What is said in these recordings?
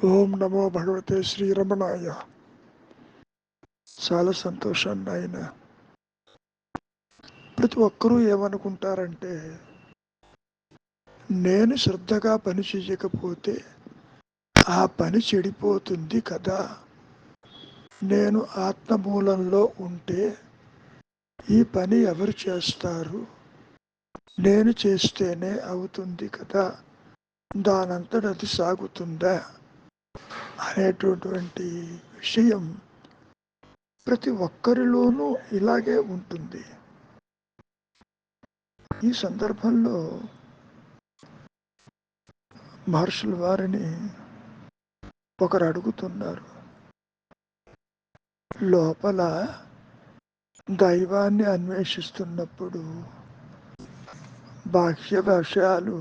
ఓం నమో భగవతే శ్రీరమణాయ. చాలా సంతోషం నాయన. ప్రతి ఒక్కరూ ఏమనుకుంటారంటే, నేను శ్రద్ధగా పని చేయకపోతే ఆ పని చెడిపోతుంది కదా, నేను ఆత్మమూలంలో ఉంటే ఈ పని ఎవరు చేస్తారు, నేను చేస్తేనే అవుతుంది కదా, దానంతటది సాగుతుందా అనేటటువంటి విషయం ప్రతి ఒక్కరిలోనూ ఇలాగే ఉంటుంది. ఈ సందర్భంలో మహర్షుల వారిని ఒకరు అడుగుతున్నారు, లోపల దైవాన్ని అన్వేషిస్తున్నప్పుడు బాహ్య విషయాలు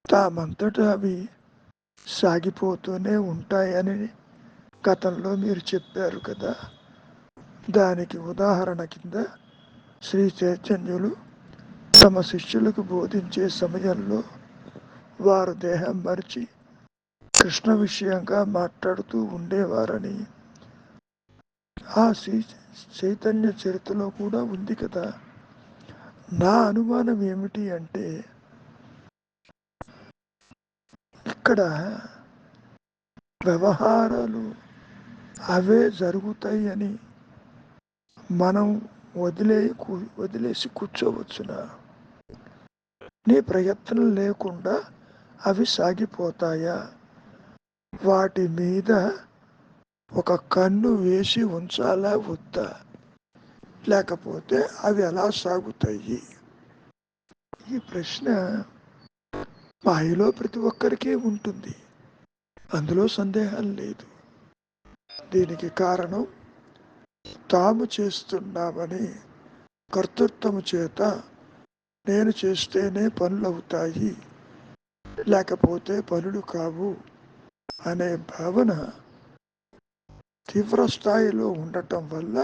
తామంతటా అవి సాగిపోతూనే ఉంటాయని గతంలో మీరు చెప్పారు కదా. దానికి ఉదాహరణ కింద శ్రీ చైతన్యులు తమ శిష్యులకు బోధించే సమయంలో వారు దేహం మరిచి కృష్ణ విషయంగా మాట్లాడుతూ ఉండేవారని ఆ శ్రీ చైతన్య చరిత్రలో కూడా ఉంది కదా. నా అనుమానం ఏమిటి అంటే, ఇక్కడ వ్యవహారాలు అవే జరుగుతాయి అని మనం వదిలేసి కూర్చోవచ్చునా? నీ ప్రయత్నం లేకుండా అవి సాగిపోతాయా? వాటి మీద ఒక కన్ను వేసి ఉంచాలా వద్దా? లేకపోతే అవి ఎలా సాగుతాయి? ఈ ప్రశ్న మాయలో ప్రతి ఒక్కరికి ఉంటుంది, అందులో సందేహం లేదు. దీనికి కారణం తాము చేస్తున్నామని కర్తృత్వము చేత నేను చేస్తేనే పనులు అవుతాయి, లేకపోతే పనులు కావు అనే భావన తీవ్ర స్థాయిలో ఉండటం వల్ల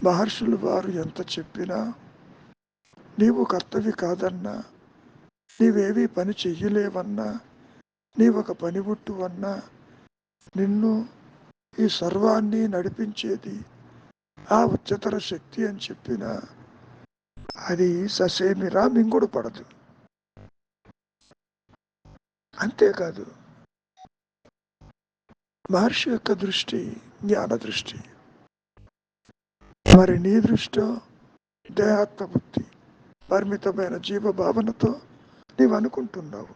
మహర్షులు వారు ఎంత చెప్పినా, నీవు కర్తవి కాదన్నా, నీవేవి పని చెయ్యలేవన్నా, నీవొక పనిముట్టువన్నా, నిన్ను ఈ సర్వాన్ని నడిపించేది ఆ ఉच्चతర శక్తి అని చెప్పిన అది ససేమిరా మింగుడు పడదు. అంతేకాదు, మహర్షి యొక్క దృష్టి జ్ఞాన దృష్టి, మరి నీ దృష్టో దేహాత్మ బుద్ధి, పరిమితమైన జీవభావనతో నీవు అనుకుంటున్నావు.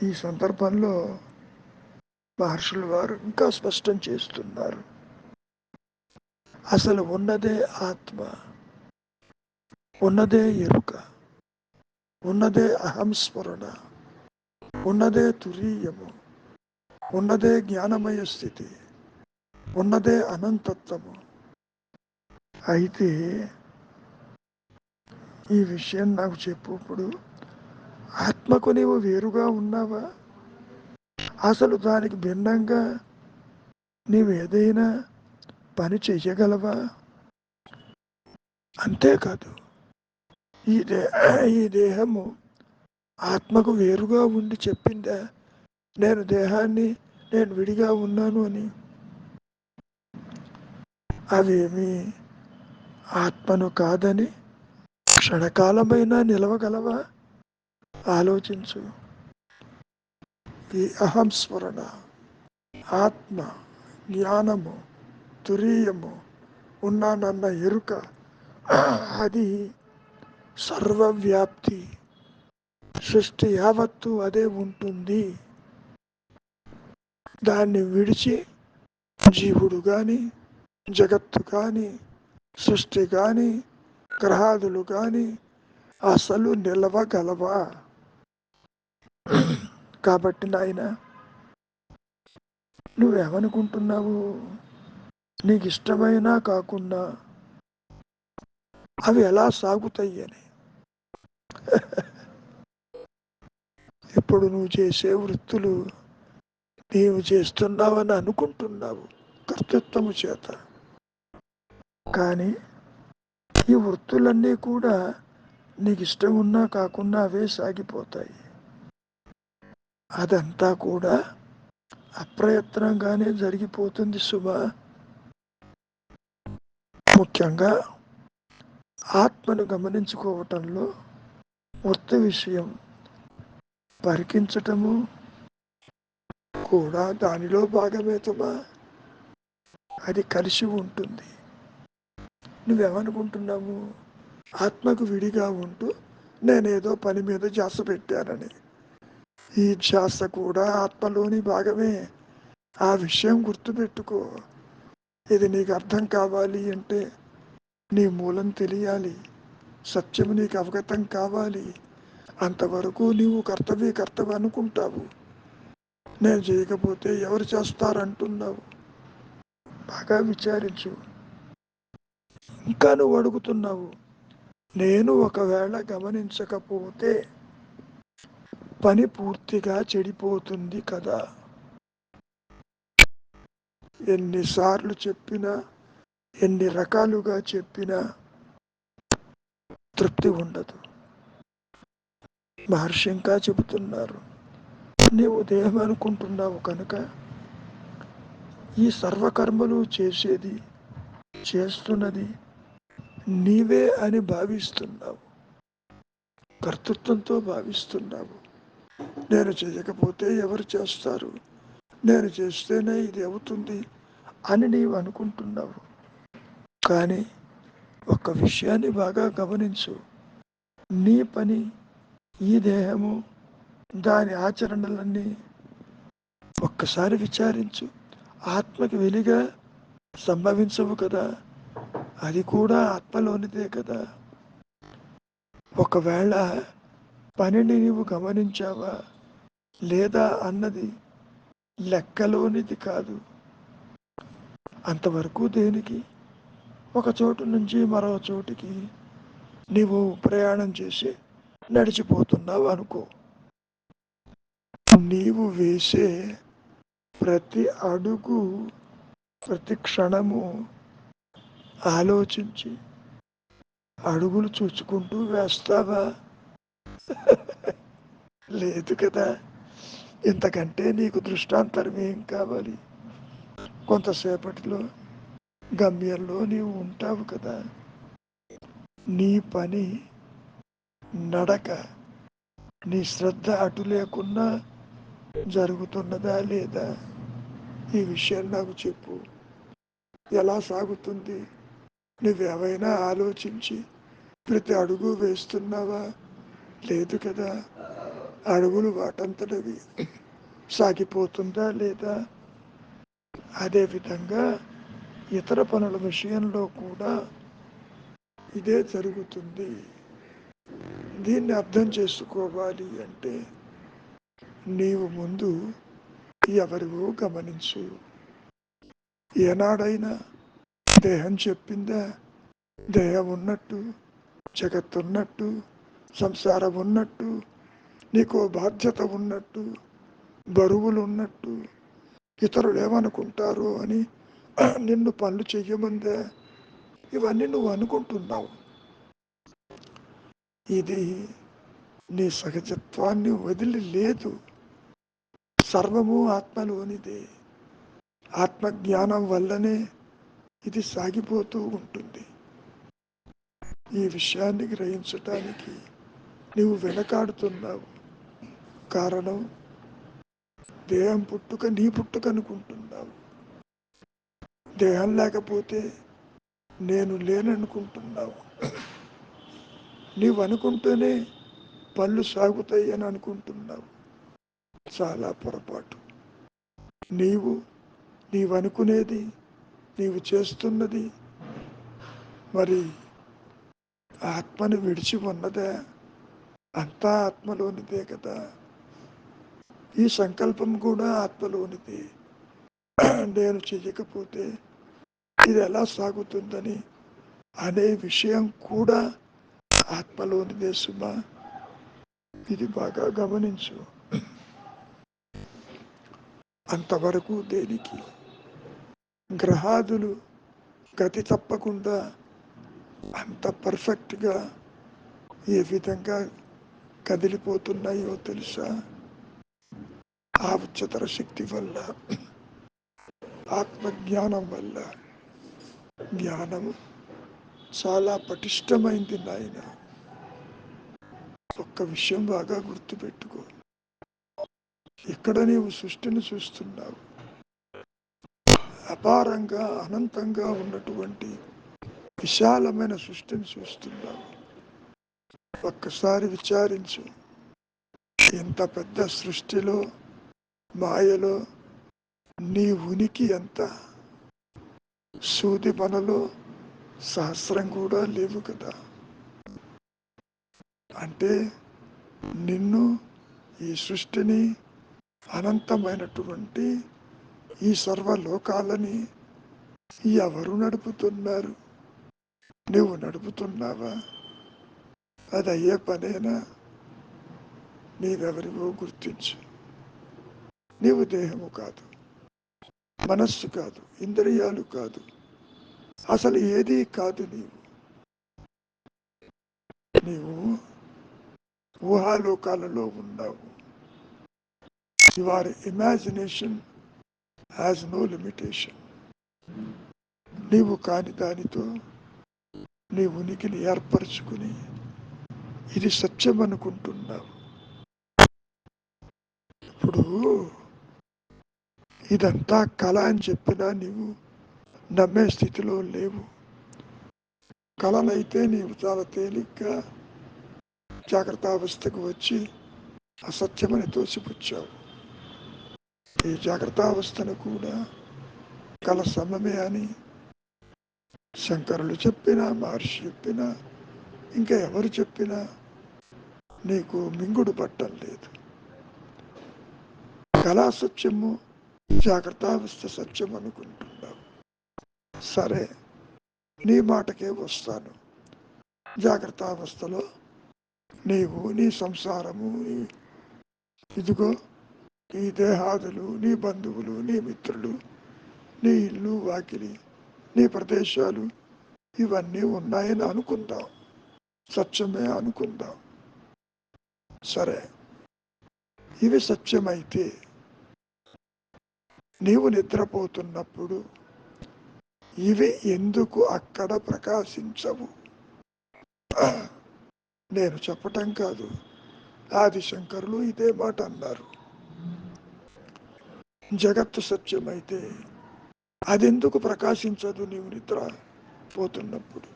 ఈ సందర్భంలో మహర్షుల వారు ఇంకా స్పష్టం చేస్తున్నారు, అసలు ఉన్నదే ఆత్మ, ఉన్నదే ఎరుక, ఉన్నదే అహంస్మరణ, ఉన్నదే తురీయము, ఉన్నదే జ్ఞానమయ స్థితి, ఉన్నదే అనంతత్వము. అయితే ఈ విషయం నాకు చెప్పుప్పుడు, ఆత్మకు నీవు వేరుగా ఉన్నావా? అసలు దానికి భిన్నంగా నీవు ఏదైనా పని చెయ్యగలవా? అంతేకాదు, ఈ దేహము ఆత్మకు వేరుగా ఉండి చెప్పిందా నేను దేహాన్ని నేను విడిగా ఉన్నాను అని? అవేమి ఆత్మను కాదని క్షణకాలమైనా నిలవగలవా? ఆలోచించు. ఈ అహంస్మరణ, ఆత్మ, జ్ఞానము, తురీయము, ఉన్నానన్న ఎరుక, అది సర్వవ్యాప్తి, సృష్టి యావత్తు అదే ఉంటుంది. దాన్ని విడిచి జీవుడు కానీ, జగత్తు కానీ, సృష్టి కానీ, గ్రహాదులు కానీ అసలు నిలవగలవా? కాబట్టి నాయన, నువ్వేమనుకుంటున్నావు? నీకు ఇష్టమైనా కాకుండా అవి ఎలా సాగుతాయి అని. ఇప్పుడు నువ్వు చేసే వృత్తులు నీవు చేస్తున్నావని అనుకుంటున్నావు కర్తృత్వము చేత, కానీ ఈ వృత్తులన్నీ కూడా నీకు ఇష్టం ఉన్నా కాకుండా అవే సాగిపోతాయి. అదంతా కూడా అప్రయత్నంగానే జరిగిపోతుంది సుమా. ముఖ్యంగా ఆత్మను గమనించుకోవటంలో వృత్తి విషయం పరికించటము కూడా దానిలో భాగమే సుమా. అది కలిసి ఉంటుంది. నువ్వేమనుకుంటున్నావు? ఆత్మకు విడిగా ఉంటూ నేనేదో పని మీద ధ్యాస పెట్టానని. ఈ ధ్యాస కూడా ఆత్మలోని భాగమే. ఆ విషయం గుర్తుపెట్టుకో. ఇది నీకు అర్థం కావాలి అంటే నీ మూలం తెలియాలి, సత్యం నీకు అవగతం కావాలి. అంతవరకు నీవు కర్తవ్యం అనుకుంటావు. నేను చేయకపోతే ఎవరు చేస్తారంటున్నావు. బాగా విచారించు. ఇంకా నువ్వు అడుగుతున్నావు, నేను ఒకవేళ గమనించకపోతే పని పూర్తిగా చెడిపోతుంది కదా. ఎన్నిసార్లు చెప్పినా, ఎన్ని రకాలుగా చెప్పినా తృప్తి ఉండదు. మహర్షి ఇంకా చెబుతున్నారు, నీవు దేహం అనుకుంటున్నావు కనుక ఈ సర్వకర్మలు చేస్తున్నది నీవే అని భావిస్తున్నావు, కర్తృత్వంతో భావిస్తున్నావు. నేను చేయకపోతే ఎవరు చేస్తారు, నేను చేస్తేనే ఇది అవుతుంది అని నీవు అనుకుంటున్నావు. కానీ ఒక విషయాన్ని బాగా గమనించు. నీ పని, ఈ దేహము, దాని ఆచరణలన్నీ ఒక్కసారి విచారించు. ఆత్మకి వెలిగా సంభవించవు కదా, అది కూడా ఆత్మలోనిదే కదా. ఒకవేళ పనిని నీవు గమనించావా లేదా అన్నది లెక్కలోనిది కాదు. అంతవరకు దేనికి? ఒక చోటు నుంచి మరో చోటికి నీవు ప్రయాణం చేసి నడిచిపోతున్నావు అనుకో. నీవు వేసే ప్రతి అడుగు, ప్రతి క్షణము ఆలోచించి అడుగులు చూచుకుంటూ వేస్తావా? లేదు కదా. ఇంతకంటే నీకు దృష్టాంతరం ఏం కావాలి? కొంతసేపటిలో గమ్యంలో నీవు ఉంటావు కదా. నీ పని, నడక, నీ శ్రద్ధ అటు లేకున్నా జరుగుతున్నదా లేదా? ఈ విషయం నాకు చెప్పు. ఎలా సాగుతుంది? నువ్వేమైనా ఆలోచించి ప్రతి అడుగు వేస్తున్నావా? లేదు కదా. అడుగులు వాటంతటవి సాగిపోతుందా లేదా? అదేవిధంగా ఇతర పనుల విషయంలో కూడా ఇదే జరుగుతుంది. దీన్ని అర్థం చేసుకోవాలి అంటే నీవు ముందు ఎవరివో గమనించు. ఏనాడైనా దేహం చెప్పిందా దేహం ఉన్నట్టు, జగత్తున్నట్టు, సంసారం ఉన్నట్టు, నీకో బాధ్యత ఉన్నట్టు, బరువులు ఉన్నట్టు, ఇతరులు ఏమనుకుంటారు అని నిన్ను పనులు చెయ్యముందే ఇవన్నీ నువ్వు అనుకుంటున్నావు. ఇది నీ సహజత్వాన్ని వదిలి లేదు. సర్వము ఆత్మలోనిదే. ఆత్మజ్ఞానం వల్లనే ఇది సాగిపోతూ ఉంటుంది. ఈ విషయాన్ని గ్రహించటానికి నీవు వెనకాడుతున్నావు. కారణం దేహం పుట్టుక నీ పుట్టుక అనుకుంటున్నావు. దేహం లేకపోతే నేను లేననుకుంటున్నావు. నీవు అనుకుంటూనే పళ్ళు సాగుతాయి అని అనుకుంటున్నావు. చాలా పొరపాటు. నీవనుకునేది, నీవు చేస్తున్నది మరి ఆత్మను విడిచి ఉన్నదే? అంతా ఆత్మలోనిదే కదా. ఈ సంకల్పం కూడా ఆత్మలోనిదే. నేను చెయ్యకపోతే ఇది ఎలా సాగుతుందని అనే విషయం కూడా ఆత్మలోనిదే సుమా. ఇది బాగా గమనించు. అంతవరకు దేనికి? గ్రహాదులు గతి తప్పకుండా అంత పర్ఫెక్ట్గా ఏ విధంగా కదిలిపోతున్నాయో తెలుసా? ఆ ఉच्चతర శక్తి వల్ల, ఆత్మజ్ఞానం వల్ల. జ్ఞానం చాలా పటిష్టమైంది నాయన. ఒక్క విషయం బాగా గుర్తుపెట్టుకో. ఇక్కడ నీవు సృష్టిని చూస్తున్నావు, అపారంగా అనంతంగా ఉన్నటువంటి విశాలమైన సృష్టిని చూస్తున్నావు. ఒక్కసారి విచారించు, ఇంత పెద్ద సృష్టిలో, మాయలో నీ ఉనికి ఎంత? సూది మనలో సహస్రం కూడా లేవు కదా. అంటే నిన్ను, ఈ సృష్టిని, అనంతమైనటువంటి ఈ సర్వలోకాలని ఎవరు నడుపుతున్నారు? నువ్వు నడుపుతున్నావా? అది అయ్యే పనేనా? నీవెవరివో గుర్తించు. నీవు దేహము కాదు, మనస్సు కాదు, ఇంద్రియాలు కాదు, అసలు ఏదీ కాదు. నీవు ఊహాలోకాలలో ఉన్నావు. Your imagination has no limitation. నీవు కాని దానితో నీ ఉనికిని ఏర్పరచుకుని ఇది సత్యం అనుకుంటున్నావు. ఇప్పుడు ఇదంతా కళ అని చెప్పినా నీవు నమ్మే స్థితిలో లేవు. కళనైతే నీవు చాలా తేలిగ్గా జాగ్రత్త అవస్థకు వచ్చి అసత్యమని తోసిపుచ్చావు. ఈ జాగ్రత్త అవస్థను కూడా కళ సమమే అని శంకరులు చెప్పినా, మహర్షి చెప్పినా, ఇంకా ఎవరు చెప్పినా నీకు మింగుడు పట్టం లేదు. కళా సత్యము, జాగ్రత్తావస్థ సత్యం అనుకుంటున్నావు. సరే, నీ మాటకే వస్తాను. జాగ్రత్తావస్థలో నీవు, నీ సంసారము, ఇదిగో నీ దేహాదులు, నీ బంధువులు, నీ మిత్రులు, నీ ఇల్లు వాకిలి, నీ ప్రదేశాలు ఇవన్నీ ఉన్నాయని అనుకుందాం. సత్యమే అనుకుందాం. సరే, ఇవి సత్యమైతే నీవు నిద్రపోతున్నప్పుడు ఇవి ఎందుకు అక్కడ ప్రకాశించవు? నేను చెప్పటం కాదు, ఆదిశంకరులు ఇదే మాట అన్నారు. జగత్తు సత్యమైతే అదెందుకు ప్రకాశించదు నీవు నిద్ర పోతున్నప్పుడు?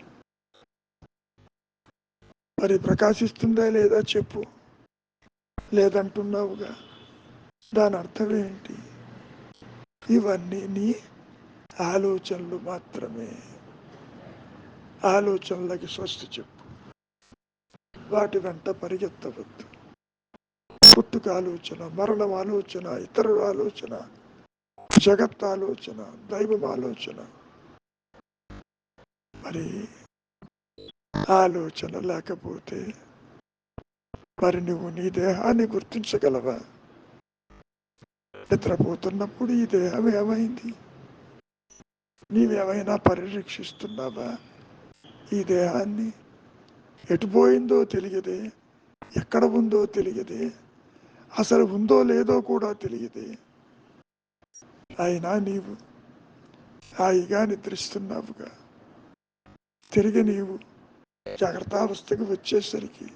మరి ప్రకాశిస్తుందా లేదా చెప్పు. లేదంటున్నావుగా, దాని అర్థం ఏంటి? ఇవన్నీ నీ ఆలోచనలు మాత్రమే. ఆలోచనలకి స్వస్తి చెప్పు. వాటి వెంట పరిగెత్తవద్దు. పుట్టుక ఆలోచన, మరణం ఆలోచన, ఇతరుల ఆలోచన, జగత్ ఆలోచన, దైవం ఆలోచన. మరి ఆలోచన లేకపోతే మరి నువ్వు నీ దేహాన్ని గుర్తించగలవా? నిద్రపోతున్నప్పుడు ఈ దేహం ఏమైంది? నీవేమైనా పరిరక్షిస్తున్నావా ఈ దేహాన్ని? ఎటుపోయిందో తెలియదే, ఎక్కడ ఉందో తెలియదే, అసలు ఉందో లేదో కూడా తెలియదే. అయినా నీవు హాయిగా నిద్రిస్తున్నావుగా. తిరిగి నీవు జాగ్రత్తావస్థకు వచ్చేసరికి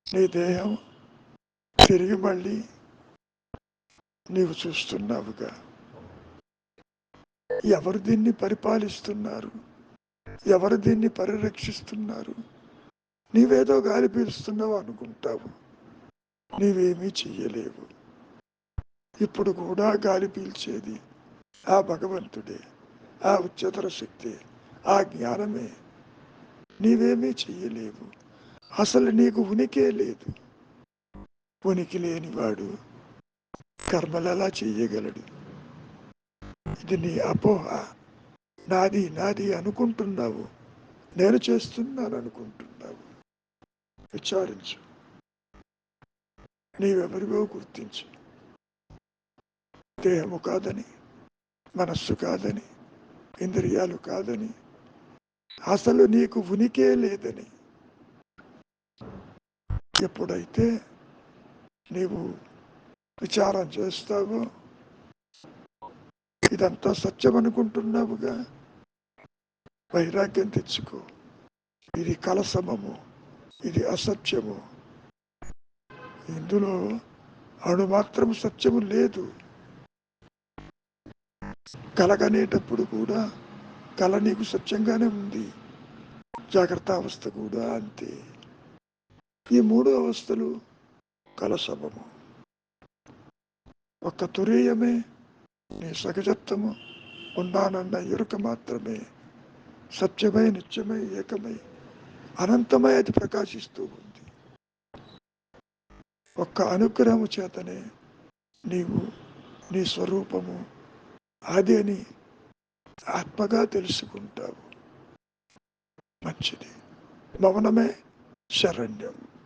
నీ దేహం తిరిగి మళ్ళీ నీవు చూస్తున్నావుగా. ఎవరు దీన్ని పరిపాలిస్తున్నారు? ఎవరు దీన్ని పరిరక్షిస్తున్నారు? నీవేదో గాలి పీలుస్తున్నావు అనుకుంటావు. నీవేమీ చెయ్యలేవు. ఇప్పుడు కూడా గాలి పీల్చేది ఆ భగవంతుడే, ఆ ఉच्चతర శక్తి, ఆ జ్ఞానమే. నీవేమీ చెయ్యలేవు. అసలు నీకు ఉనికే లేదు. ఉనికి లేనివాడు కర్మలు ఎలా చెయ్యగలడు? ఇది నీ అపోహ. నాది నాది అనుకుంటున్నావు, నేను చేస్తున్నాను అనుకుంటున్నావు. విచారించు, నీవెవరివో గుర్తించు. దేహము కాదని, మనస్సు కాదని, ఇంద్రియాలు కాదని, అసలు నీకు ఉనికే లేదని. ఎప్పుడైతే నీవు విచారం చేస్తావు. ఇదంతా సత్యం అనుకుంటున్నావుగా, వైరాగ్యం తెచ్చుకో. ఇది కలసమము, ఇది అసత్యము, ఇందులో అణుమాత్రం సత్యము లేదు. కలగనేటప్పుడు కూడా కల నీకు సత్యంగానే ఉంది, జాగ్రత్త అవస్థ కూడా అంతే. ఈ మూడు అవస్థలు కలసమము. ఒక్క తురీయమే నీ సహజత్వము, ఉన్నానన్న ఎరుక మాత్రమే సత్యమై, నిత్యమై, ఏకమై, అనంతమై అది ప్రకాశిస్తూ ఉంది. ఒక్క అనుగ్రహము చేతనే నీవు నీ స్వరూపము అది అని ఆత్మగా తెలుసుకుంటావు. మంచిది. మౌనమే శరణ్యం.